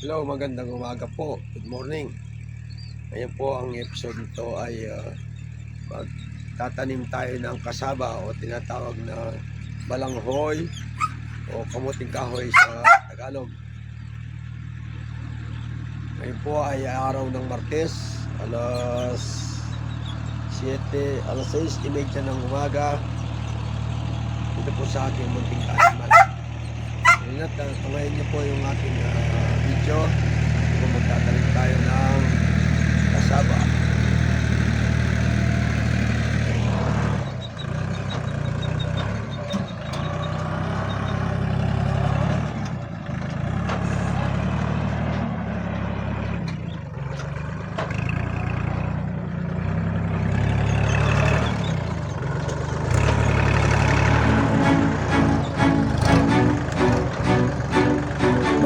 Hello, magandang umaga po. Good morning. Ngayon po ang episode nito ay magtatanim tayo ng kasaba o tinatawag na balanghoy o kamuting kahoy sa Tagalog. Ngayon po ay araw ng Martes, alas 6:30 ng umaga dito po sa aking munting taniman. Ngayon niyo po yung aking video kung magtatanim tayo ng kasaba.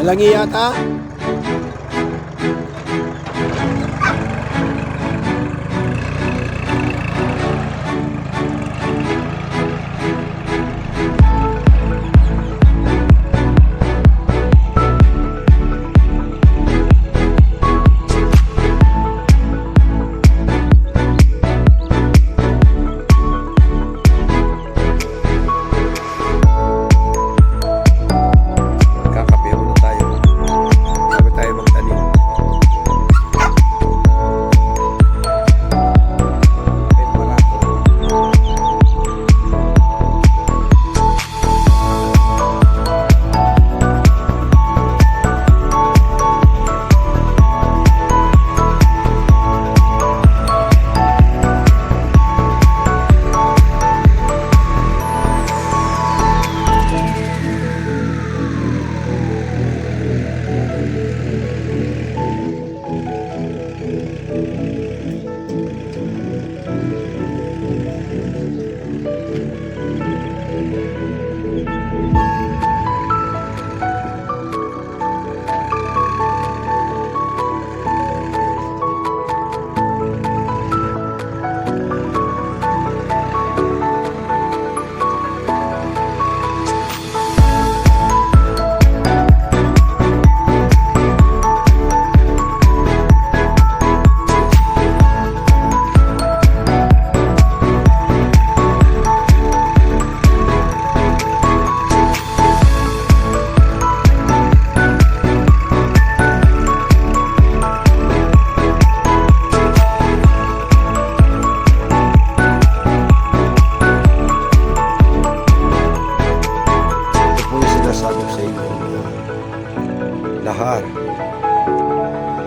Malangi yata.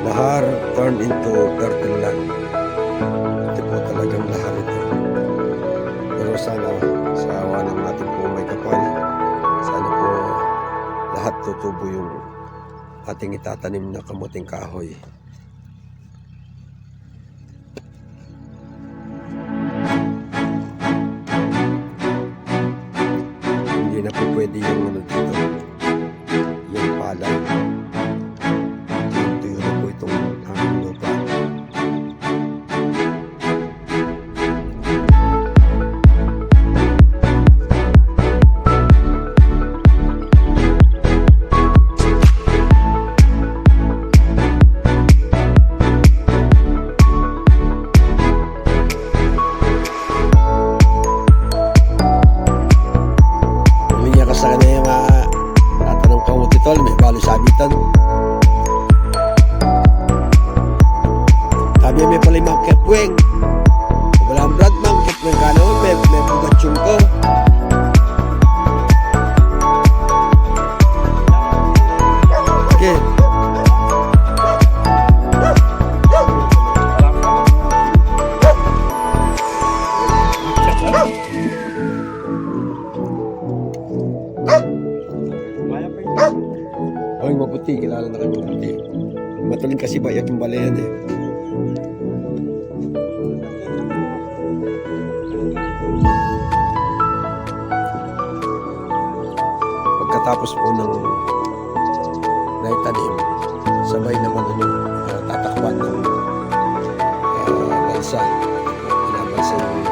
Lahar turn into fertile land. Ito po talagang lahar ito. Pero sana sa awa ng ating po may kapal, sana po lahat tutubo yung ating itatanim na kamuting kahoy. Hindi na po pwede yung ano dito, yung palay. Sa kanya yung tatanong kamuti tol, may balo sabitan. Sabi may pala yung kepweng. Wala ang brad mang kepweng ka naman, may pugatsyon ko. Okay. Ay, maputi. Kilala na kayo maputi. Matuling kasi bayat yung balayan eh. Pagkatapos po ng naitanim, sabay naman tatakpan ng bansa. Binabansa yung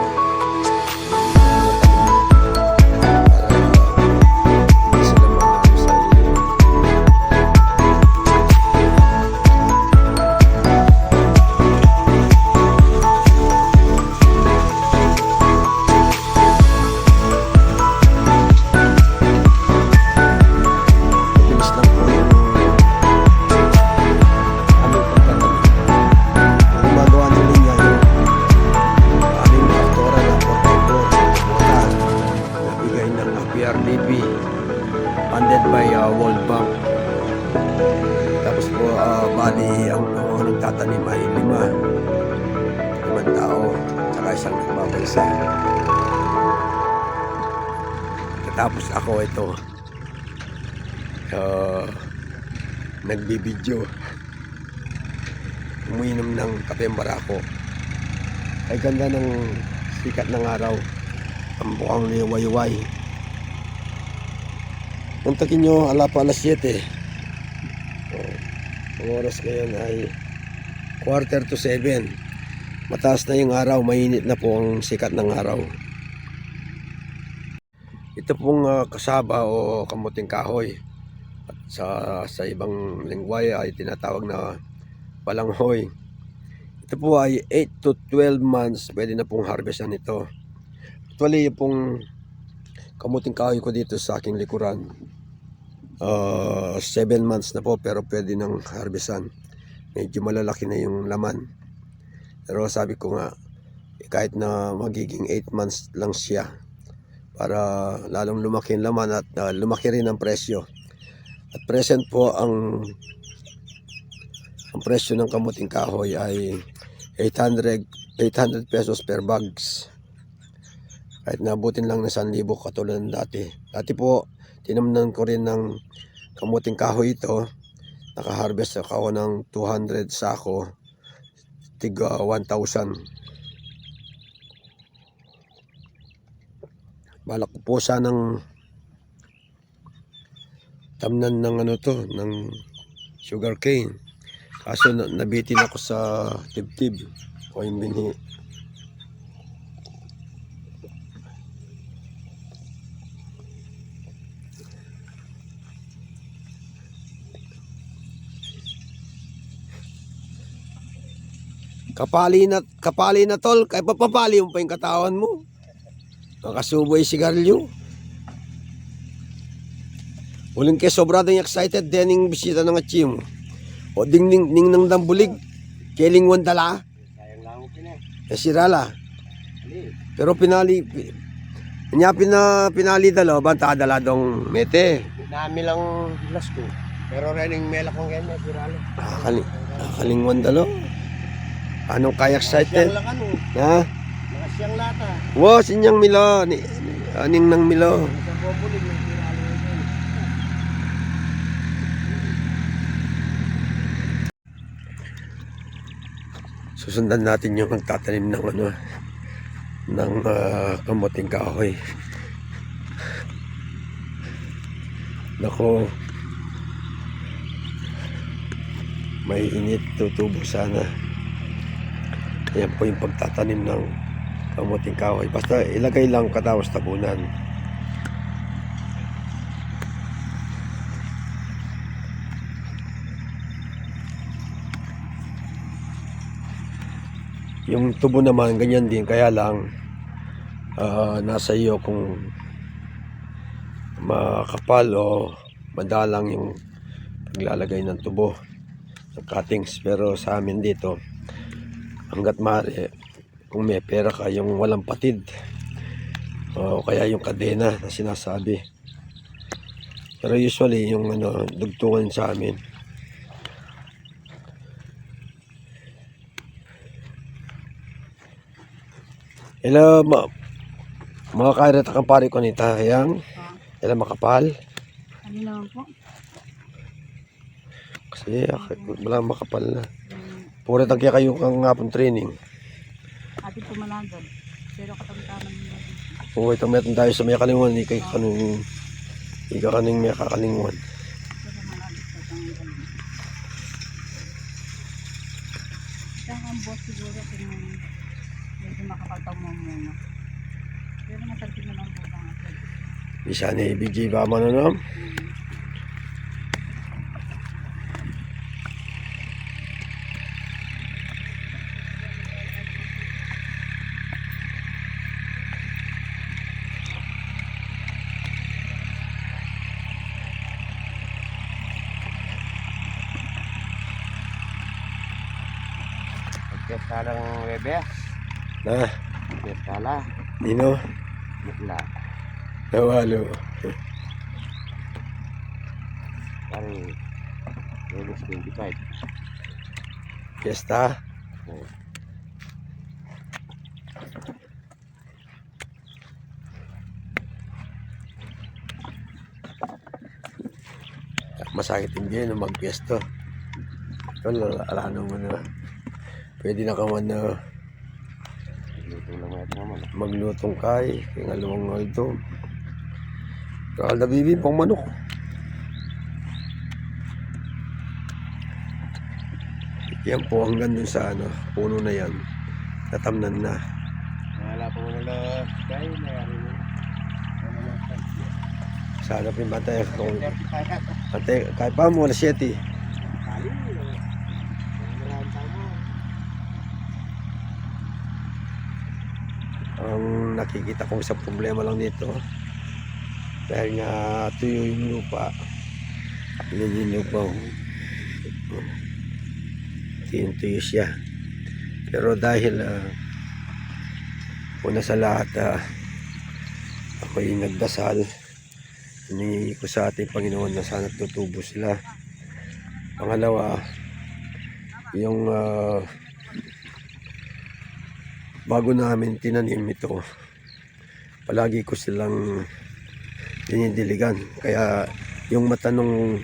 saka isang nagbabalsa. Tapos ako ito, nagbibideo, umiinom ng kape Barako. Ay ganda ng sikat ng araw, ang buong liwayway. Puntakin nyo, ala pa alas 7. Ang oras ngayon ay 6:45. Mataas na yung araw, mainit na po ang sikat ng araw. Ito pong kasaba o kamuting kahoy. At sa ibang lingway ay tinatawag na balanghoy. Ito po ay 8 to 12 months, pwede na pong harvestan ito. Actually, yung pong kamuting kahoy ko dito sa aking likuran, 7 months na po, pero pwede nang harvestan. Medyo malalaki na yung laman. Pero sabi ko nga, kahit na magiging 8 months lang siya, para lalong lumaki ang laman at lumaki rin ang presyo. At present po ang presyo ng kamuting kahoy ay 800 pesos per bags. Kahit nabutin lang ng 1,000 katulad ng dati. Dati po, tinamnan ko rin ng kamuting kahoy ito. Nakaharvest ako ng 200 sako, tiga 1,000. Balak ko po sanang tamnan ng ng sugar cane. Kaso nabitin ako sa tibtib o yung binhi. Kapali na tol, kaya papapali mo pa yung katawan mo. Nakasubo yung sigarilyo. Uling kaya sobrado yung excited din yung bisita ng atchim. O ding nang dambulig. Keling wandala. Sayang lang ko Sirala. Pero pinali dalo, banta dala dong mete. Dami lang las ko. Pero rening mela kong ganyan, siralo. Kaling dalo. Anong kaya excited? Siyang lang ano. Ha? Mga siyang lata. Wow, sinyang milo. Aning nang milo. Sa bobulig ng siralo. Susundan natin yung magtatanim ng ng kamuting kahoy. Nako, may init, tutubo sana. Ayan po yung pagtatanim ng kamuting kahoy. Basta ilagay lang katapos tabunan. Yung tubo naman, ganyan din. Kaya lang, nasa iyo kung makapal o madalang yung paglalagay ng tubo, ng cuttings. Pero sa amin dito, hanggat maaari, kung may pera ka, yung walang patid, o kaya yung kadena na sinasabi. Pero usually, yung dugtungan sa amin, hello, mga kairat akang pari ko nita, yang ilang makapal. Ano naman po? Kasi wala makapal na. Puro tagya kayo kang ngapon training. Atin pumanagan. Pero katamtaman nila dito. Oo, ito meron tayo sa may kalinguan. Ika kaning may kakalinguan. Pero malagit sa tanggal. Isang ang boss siguro kung medyo makapaltaw mo muna. Pero natalpid naman po ang atin. Bisa ni BG ba man ano? Pagkita ng bebe. Na, Pagkita la. Nino, Mutla. nawalo. Pari. Lulus 25. Fiesta. masakit hindi na magpiesto. Ala naman na. Pwede na kaman na Luto lang natin naman. maglutong kay ngalawang aldo. Kalda bibin pang manok. Yan po hanggang dun sa ano, puno na yan. Natamnan na. Wala pa mo na kaya mayari mo. Sana pinatay kung patay kahit pa mo alas 7. Ang nakikita kong isang problema lang dito dahil nga tuyo yung lupa. Yun yung lupa. Tuyo siya. Pero dahil una sa lahat ako'y nagdasal, hiningi ko sa ating Panginoon na sana tutubo sila. Pangalawa, yung bago namin tinanim ito, palagi ko silang dinidiligan. Kaya yung mata nung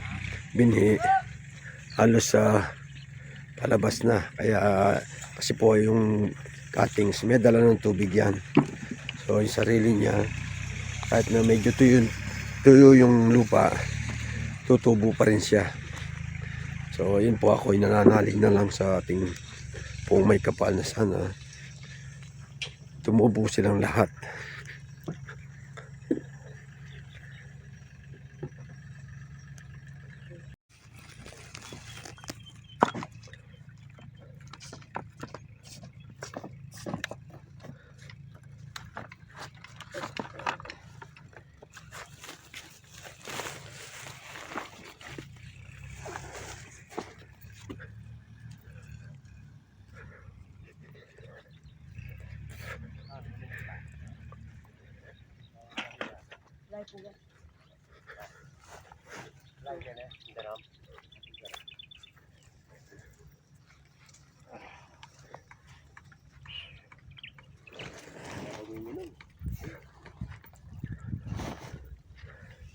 binhi halos palabas na. Kaya kasi po yung cuttings may dala ng tubig yan. So yung sarili niya kahit na medyo tuyo yung lupa, tutubo pa rin siya. So yun po, ako nananalig na lang sa ating pong may kapal na sana tumubo silang lahat.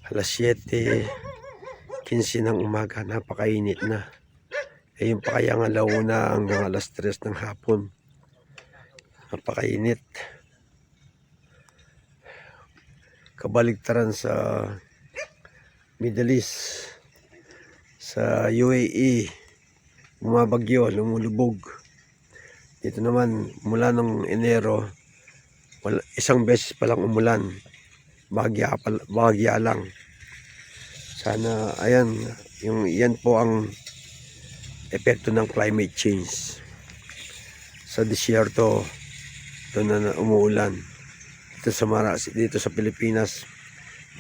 Alas 7:15 ng umaga, napakainit na. Yung pa kaya nga launa hanggang alas 3 ng hapon. Napakainit. Kabaligtaran sa Middle East, sa UAE, bumabagyo, lumulubog. Dito naman mula ng Enero, isang beses pa lang umulan. Bahagya lang. Sana ayan, yan po ang epekto ng climate change. Sa disyerto ito na umuulan. Dito sa Pilipinas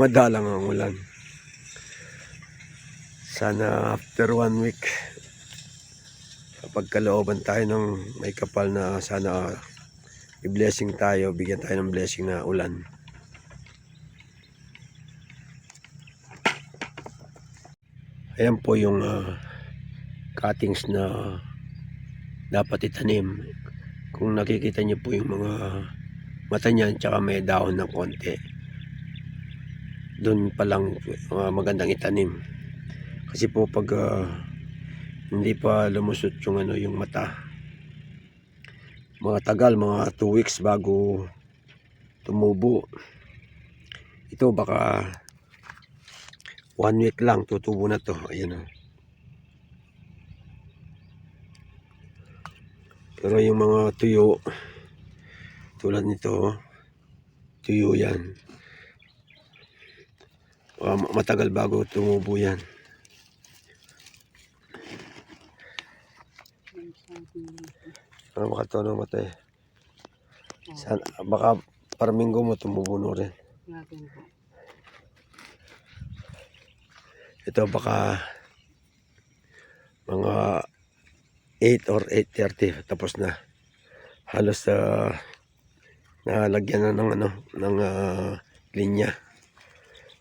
madalang ang ulan. Sana after 1 week kapag kalooban tayo ng may kapal na sana i-blessing tayo, bigyan tayo ng blessing na ulan. Ayan po yung cuttings na dapat itanim. Kung nakikita niyo po yung mga mata niyan, tsaka may dahon ng konti, doon pa lang magandang itanim. Kasi po pag hindi pa lumusot yung yung mata, mga tagal, mga 2 weeks bago tumubo. Ito baka 1 week lang tutubo na to. Ayan o. Pero yung mga tuyo tulad nito, tuyo yan. Matagal bago tumubo yan. Ano makatono matay? Baka parminggo mo tumubo rin. Ito baka mga 8 or 8:30 tapos na. Halos nalagyan na ng linya.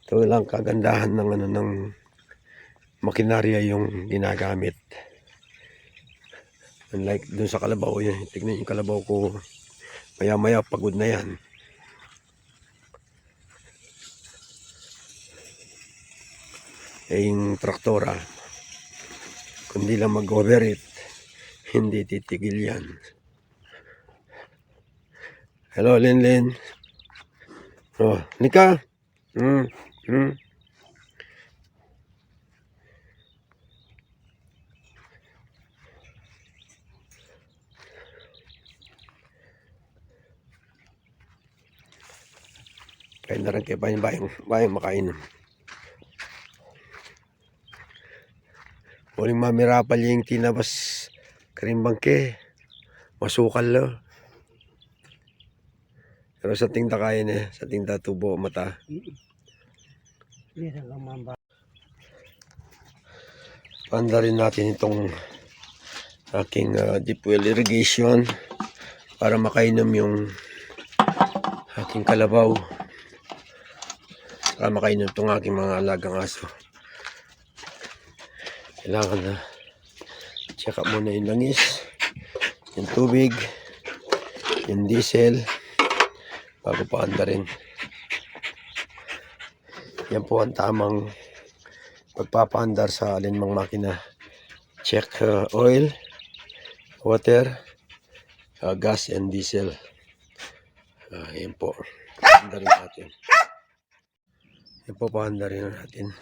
Ito lang kagandahan ng makinarya yung ginagamit. Unlike dun sa kalabaw, yan. Tignan yung kalabaw ko, maya pagod na yan. yung traktora. Kundi lang mag-overheat, hindi titigil yan. Hello, Linlin. Oh, Nika. Hmm. Kain na rin kayo bayang makainom. Muling mamirapal yung tinabas karimbangke. Masukal lo. Pero sa ting takayan sa ting tubo mata. Panda rin natin itong aking deep well irrigation para makainom yung aking kalabaw. Para makainom itong aking mga alagang aso. Kailangan na check up muna yung langis, yung tubig, yung diesel bago paanda rin. Yan po ang tamang pagpapaandar sa alinmang makina. Check oil, water, gas and diesel. Yan po. Paandarin natin. Yan po paandarin natin.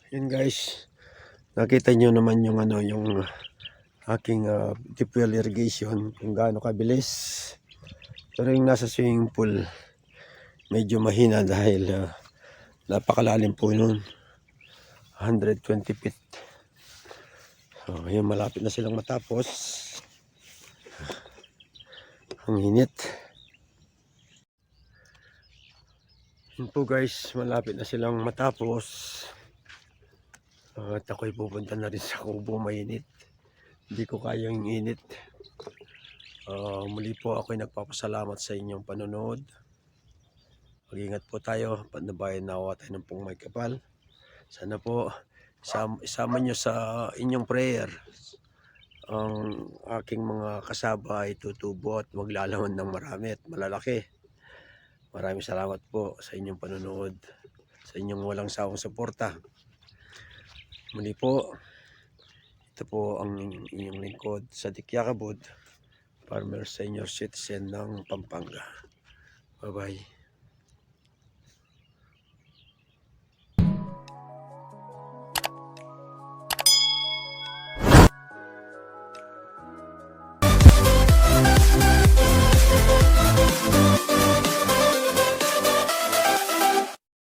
Yun guys, nakita nyo naman yung yung aking deep well irrigation kung gaano kabilis. Pero yung nasa swimming pool medyo mahina dahil napakalalim po nun, 120 feet. So ayun, malapit na silang matapos. Ang init. Yun po guys, malapit na silang matapos. At ako'y pupunta na rin sa kubo, mainit. Hindi ko kaya yung init. Muli po ako'y nagpapasalamat sa inyong panonood. Mag-ingat po tayo, patnubayan nawa tayo ng pong may kapal. Sana po isama nyo sa inyong prayer ang aking mga kasaba ay tutubo at maglalaman ng marami at malalaki. Maraming salamat po sa inyong panonood, sa inyong walang sawang suporta. Muli po, ito po ang inyong lingkod sa Dikyakabud, Farmer Senior Citizen ng Pampanga. Bye bye.